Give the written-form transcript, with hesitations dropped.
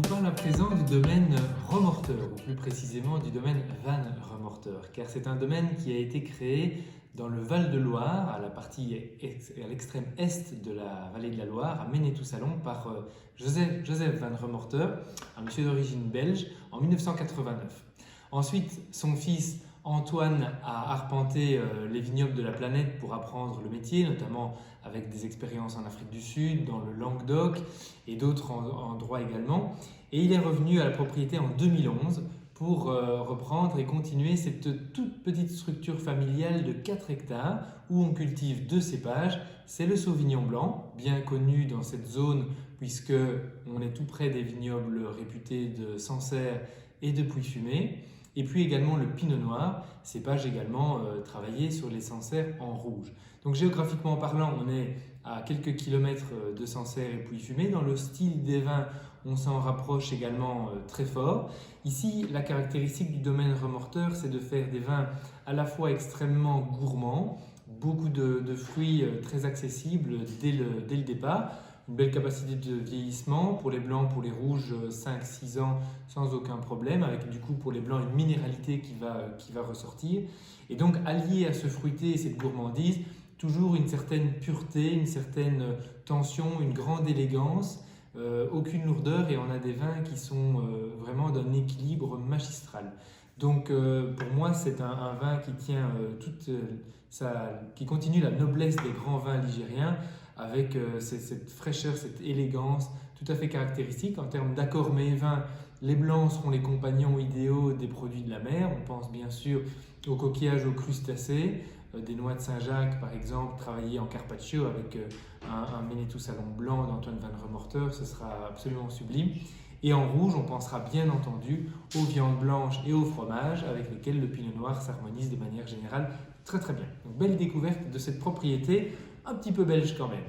vous parle à présent du domaine remorteur, ou plus précisément du domaine van remorteur, car c'est un domaine qui a été créé dans le Val-de-Loire, à l'extrême est de la vallée de la Loire, à Menetou-Salon, par Joseph van Remorteur, un monsieur d'origine belge, en 1989. Ensuite, son fils Antoine a arpenté les vignobles de la planète pour apprendre le métier, notamment avec des expériences en Afrique du Sud, dans le Languedoc et d'autres endroits également. Et il est revenu à la propriété en 2011 pour reprendre et continuer cette toute petite structure familiale de 4 hectares où on cultive 2 cépages. C'est le Sauvignon blanc, bien connu dans cette zone puisque on est tout près des vignobles réputés de Sancerre et de Puy-Fumé. Et puis également le Pinot Noir, cépage également travaillé sur les Sancerres en rouge. Donc géographiquement parlant, on est à quelques kilomètres de Sancerre et Puy-Fumé. Dans le style des vins, on s'en rapproche également très fort. Ici, la caractéristique du domaine remorteur, c'est de faire des vins à la fois extrêmement gourmands, beaucoup de fruits très accessibles dès le départ, une belle capacité de vieillissement pour les blancs, pour les rouges 5-6 ans sans aucun problème, avec du coup pour les blancs une minéralité qui va ressortir. Et donc allié à ce fruité et cette gourmandise, toujours une certaine pureté, une certaine tension, une grande élégance, aucune lourdeur, et on a des vins qui sont vraiment d'un équilibre magistral. Donc pour moi c'est un vin qui tient qui continue la noblesse des grands vins ligériens avec cette fraîcheur, cette élégance tout à fait caractéristique. En termes d'accords mets-vins, les blancs seront les compagnons idéaux des produits de la mer. On pense bien sûr aux coquillages, aux crustacés, des noix de Saint-Jacques par exemple, travaillées en carpaccio avec un Menetou-Salon blanc d'Antoine van Remorteur, ce sera absolument sublime. Et en rouge, on pensera bien entendu aux viandes blanches et aux fromages avec lesquels le Pinot Noir s'harmonise de manière générale très très bien. Donc belle découverte de cette propriété, un petit peu belge quand même.